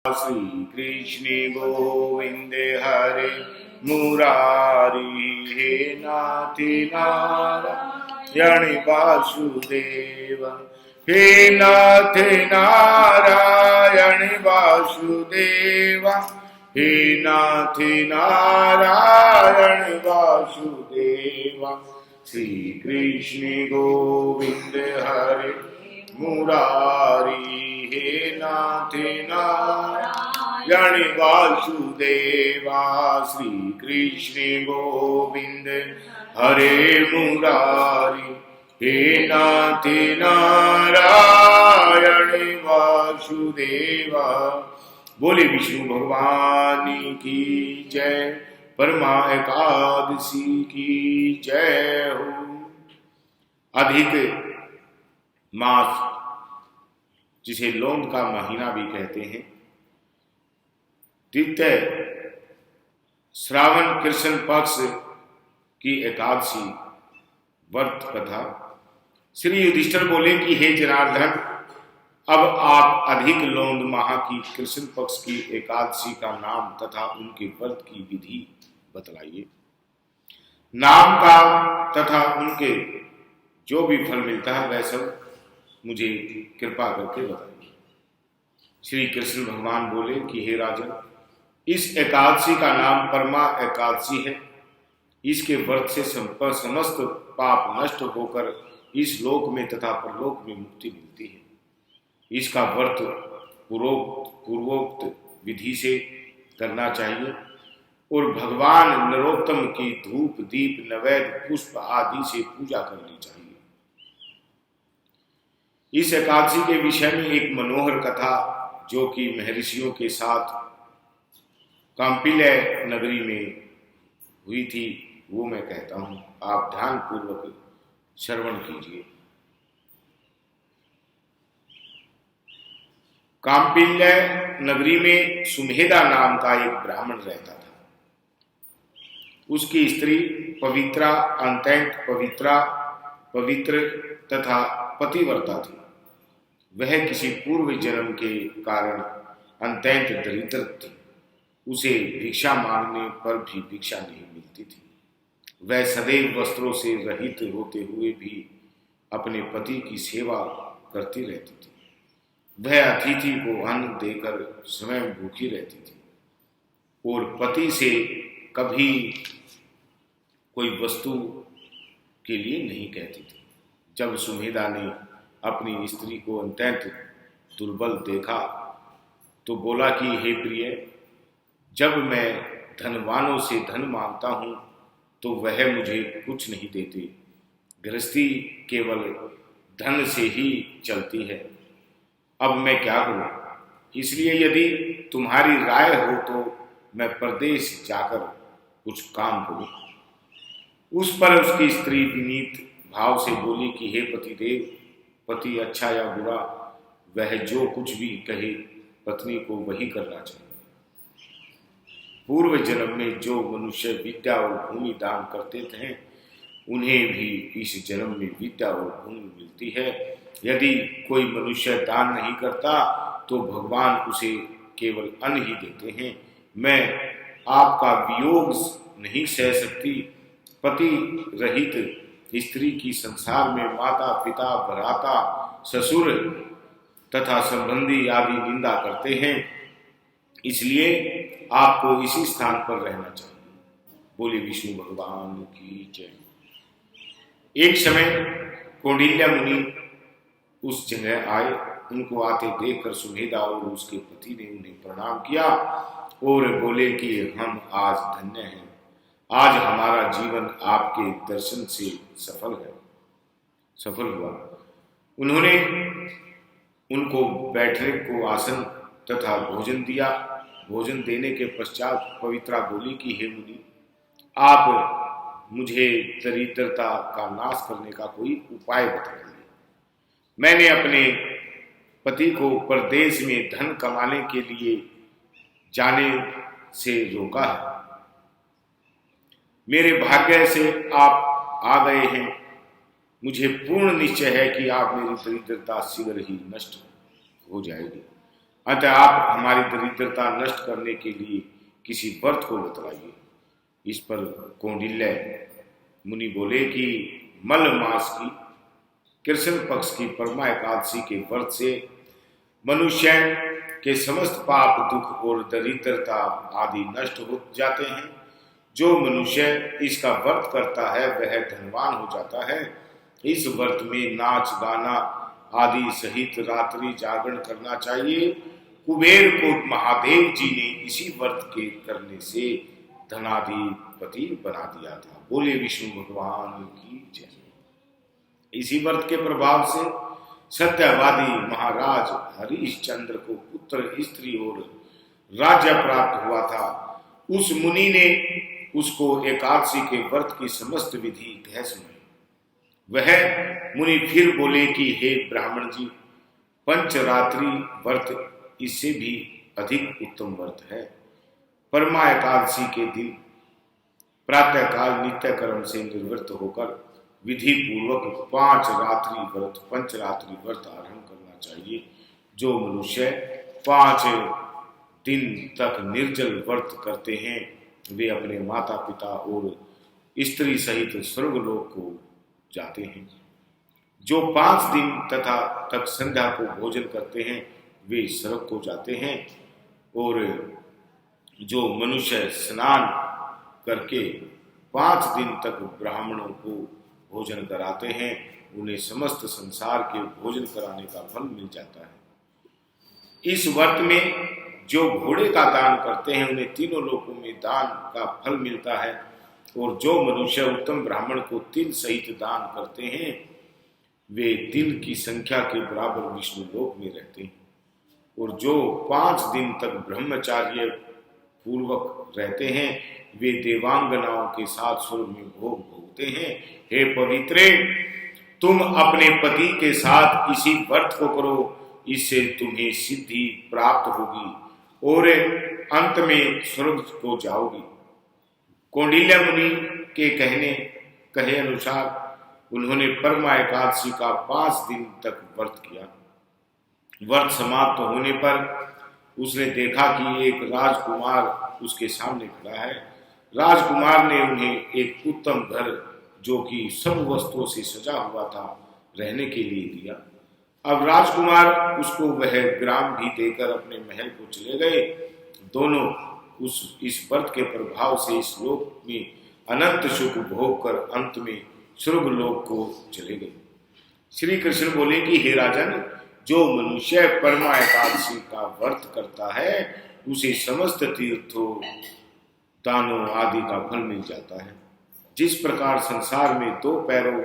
श्री कृष्ण गोविंद हरे मुरारी हे नाथ नारायण वासुदेव हे नाथ नारायण वासुदेव हे नाथ नारायण वासुदेव श्री कृष्ण गोविंद हरे मुरारी हे नाथ नारायण वासुदेवा श्री कृष्ण गोविंद हरे मुरारी हे नाथ नारायण वासुदेवा। बोले विष्णु भगवान की जय, परमा एकादशी की जय हो। अधिक मास जिसे लोन का महीना भी कहते हैं, द्वितीय श्रावण कृष्ण पक्ष की एकादशी व्रत कथा। श्री युधिष्ठिर बोले कि हे जनार्दन, अब आप अधिक लोन माह की कृष्ण पक्ष की एकादशी का नाम तथा उनके व्रत की विधि बतलाइए। नाम का तथा उनके जो भी फल मिलता है वह सब मुझे कृपा करके बताइए। श्री कृष्ण भगवान बोले कि हे राजन, इस एकादशी का नाम परमा एकादशी है। इसके व्रत से समस्त पाप नष्ट होकर इस लोक में तथा परलोक में मुक्ति मिलती है। इसका व्रत पूर्वोक्त विधि से करना चाहिए और भगवान नरोत्तम की धूप दीप नैवेद्य पुष्प आदि से पूजा करनी चाहिए। इस एकादशी के विषय में एक मनोहर कथा जो कि महर्षियों के साथ कांपिल्य नगरी में हुई थी वो मैं कहता हूं, आप ध्यान पूर्वक श्रवण कीजिए। कांपिल्य नगरी में सुमेधा नाम का एक ब्राह्मण रहता था। उसकी स्त्री पवित्रा, अत्यंत पवित्र तथा पतिव्रता थी। वह किसी पूर्व जन्म के कारण अत्यंत दरिद्र थी। उसे भिक्षा मांगने पर भी भिक्षा नहीं मिलती थी। वह सदैव वस्त्रों से रहित होते हुए भी अपने पति की सेवा करती रहती थी। वह अतिथि को अन्न देकर स्वयं भूखी रहती थी और पति से कभी कोई वस्तु के लिए नहीं कहती थी। जब सुमेधा ने अपनी स्त्री को अत्यंत दुर्बल देखा तो बोला कि हे प्रिय, जब मैं धनवानों से धन मांगता हूं तो वह मुझे कुछ नहीं देते। गृहस्थी केवल धन से ही चलती है। अब मैं क्या करूं? इसलिए यदि तुम्हारी राय हो तो मैं परदेश जाकर कुछ काम करूं। उस पर उसकी स्त्री विनीत भाव से बोली कि हे पतिदेव, पति अच्छा या बुरा वह जो कुछ भी कहे पत्नी को वही करना चाहिए। पूर्व जन्म में जो मनुष्य विद्या और भूमि दान करते थे उन्हें भी इस जन्म में विद्या और भूमि मिलती है। यदि कोई मनुष्य दान नहीं करता तो भगवान उसे केवल अन्न ही देते हैं। मैं आपका वियोग नहीं सह सकती। पति रहित स्त्री की संसार में माता पिता भ्राता ससुर तथा संबंधी आदि निंदा करते हैं, इसलिए आपको इसी स्थान पर रहना चाहिए। बोले विष्णु भगवान की जय। एक समय कौंडिल्य मुनि उस जगह आए। उनको आते देखकर सुमेधा और उसके पति ने उन्हें प्रणाम किया और बोले कि हम आज धन्य हैं। आज हमारा जीवन आपके दर्शन से सफल हुआ। उन्होंने उनको बैठने को आसन तथा भोजन दिया। भोजन देने के पश्चात पवित्रा बोली कि हे मुनि, आप मुझे दरिद्रता का नाश करने का कोई उपाय बताइए। मैंने अपने पति को परदेश में धन कमाने के लिए जाने से रोका है। मेरे भाग्य से आप आ गए हैं। मुझे पूर्ण निश्चय है कि आप मेरी दरिद्रता शीघ्र ही नष्ट हो जाएगी, अतः आप हमारी दरिद्रता नष्ट करने के लिए किसी व्रत को बतलाइए। इस पर कौंडिल्य मुनि बोले कि मल मास की कृष्ण पक्ष की परमा एकादशी के व्रत से मनुष्य के समस्त पाप, दुख और दरिद्रता आदि नष्ट हो जाते हैं। जो मनुष्य इसका व्रत करता है वह धनवान हो जाता है। इस व्रत में नाच गाना आदि सहित रात्रि जागरण करना चाहिए। कुबेर को महादेव जी ने इसी व्रत के करने से धनाधिपति बना दिया था। बोले विष्णु भगवान की जय। इसी व्रत के प्रभाव से सत्यवादी महाराज हरिश्चंद्र को पुत्र, स्त्री और राज्य प्राप्त हुआ था। उस मुनि ने उसको एकादशी के व्रत की समस्त विधि कह सुनाई। वह मुनि फिर बोले कि हे ब्राह्मण जी, पंचरात्रि व्रत इससे भी अधिक उत्तम व्रत है। परमा एकादशी के दिन प्रातःकाल नित्य कर्म से निवृत्त होकर विधि पूर्वक पंचरात्रि व्रत आरंभ करना चाहिए। जो मनुष्य 5 दिन तक निर्जल व्रत करते हैं वे अपने माता पिता और स्त्री सहित स्वर्गलोक को जाते हैं। जो 5 दिन तक संध्या को भोजन करते हैं वे स्वर्ग को जाते हैं। और जो मनुष्य स्नान करके 5 दिन तक ब्राह्मणों को भोजन कराते हैं उन्हें समस्त संसार के भोजन कराने का फल मिल जाता है। इस व्रत में जो घोड़े का दान करते हैं उन्हें तीनों लोकों में दान का फल मिलता है। और जो मनुष्य उत्तम ब्राह्मण को तिल सहित दान करते हैं वे तिल की संख्या के बराबर विष्णु लोक में रहते हैं। और जो 5 दिन तक ब्रह्मचार्य पूर्वक रहते हैं वे देवांगनाओं के साथ स्वर्ग में भोग भोगते हैं। हे पवित्रे, तुम अपने पति के साथ इसी व्रत को करो, इससे तुम्हें सिद्धि प्राप्त होगी और अंत में स्वर्ग को जाओगी। कौंडिल्य मुनि के कहे अनुसार उन्होंने परमा एकादशी का 5 दिन तक व्रत किया। व्रत समाप्त होने पर उसने देखा कि एक राजकुमार उसके सामने खड़ा है। राजकुमार ने उन्हें एक उत्तम घर जो कि सब वस्तुओं से सजा हुआ था रहने के लिए दिया। अब राजकुमार उसको वह ग्राम भी देकर अपने महल को चले गए। दोनों इस व्रत के प्रभाव से इस लोक में अनंत सुख भोग कर अंत में स्वर्ग लोक को चले गए। श्री कृष्ण बोले कि हे राजन, जो मनुष्य परमा एकादशी का व्रत करता है उसे समस्त तीर्थों, दानों आदि का फल मिल जाता है। जिस प्रकार संसार में 2 पैरों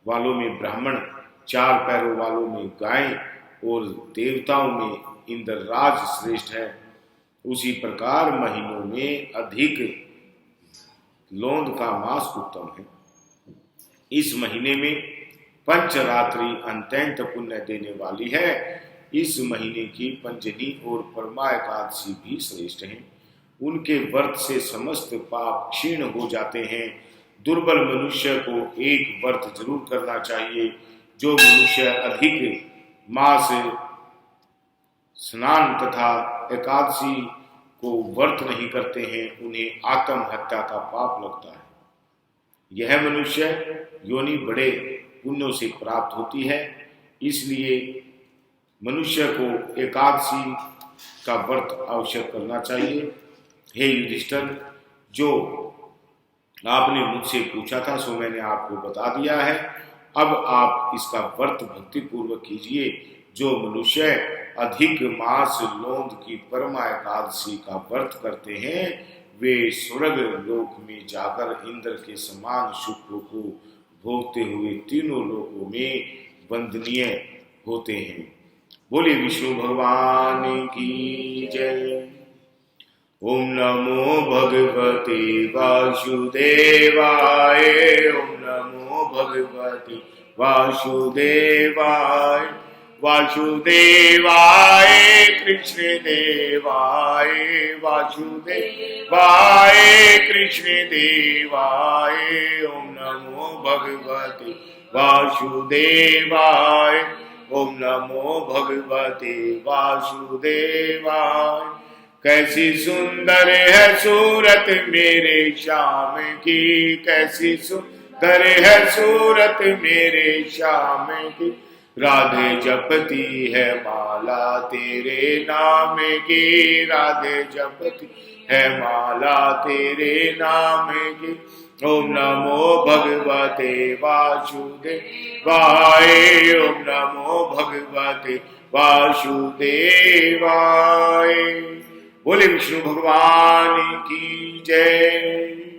वालों में ब्राह्मण, 4 पैरों वालों में गाय और देवताओं में इंद्रराज श्रेष्ठ है, उसी प्रकार महीनों में अधिक लोंद का मास उत्तम है। इस महीने में पंचरात्रि अत्यंत पुण्य देने वाली है। इस महीने की पंचमी और परमा एकादशी भी श्रेष्ठ हैं। उनके व्रत से समस्त पाप क्षीण हो जाते हैं। दुर्बल मनुष्य को एक व्रत जरूर करना चाहिए। जो मनुष्य अधिक मास स्नान तथा एकादशी को व्रत नहीं करते हैं उन्हें आत्महत्या का पाप लगता है। यह मनुष्य योनि बड़े पुण्यों से प्राप्त होती है। इसलिए मनुष्य को एकादशी का व्रत अवश्य करना चाहिए। हे युधिष्ठिर, जो आपने मुझसे पूछा था सो मैंने आपको बता दिया है। अब आप इसका व्रत भक्ति पूर्वक कीजिए। जो मनुष्य अधिक मास लोंद की परमा एकादशी का व्रत करते हैं वे स्वर्ग लोक में जाकर इंद्र के समान सुख को भोगते हुए तीनों लोकों में वंदनीय होते हैं। बोले विष्णु भगवान की जय। ओम नमो भगवते वासुदेवाय। ओम नमो भगवते वासुदेवाय। वासुदेवाय कृष्ण देवाय। वासुदेवाय कृष्ण देवाय। ओम नमो भगवते वासुदेवाय। ओम नमो भगवते वासुदेवाय। कैसी सुंदर है सूरत मेरे श्याम की, कैसी सुंदर है सूरत मेरे श्याम की। राधे जपती है माला तेरे नाम की, राधे जपती है माला तेरे नाम की। ओम नमो भगवते वासुदेवाय, ओम नमो भगवते वासुदेवाय। बोले विष्णु भगवान की जय।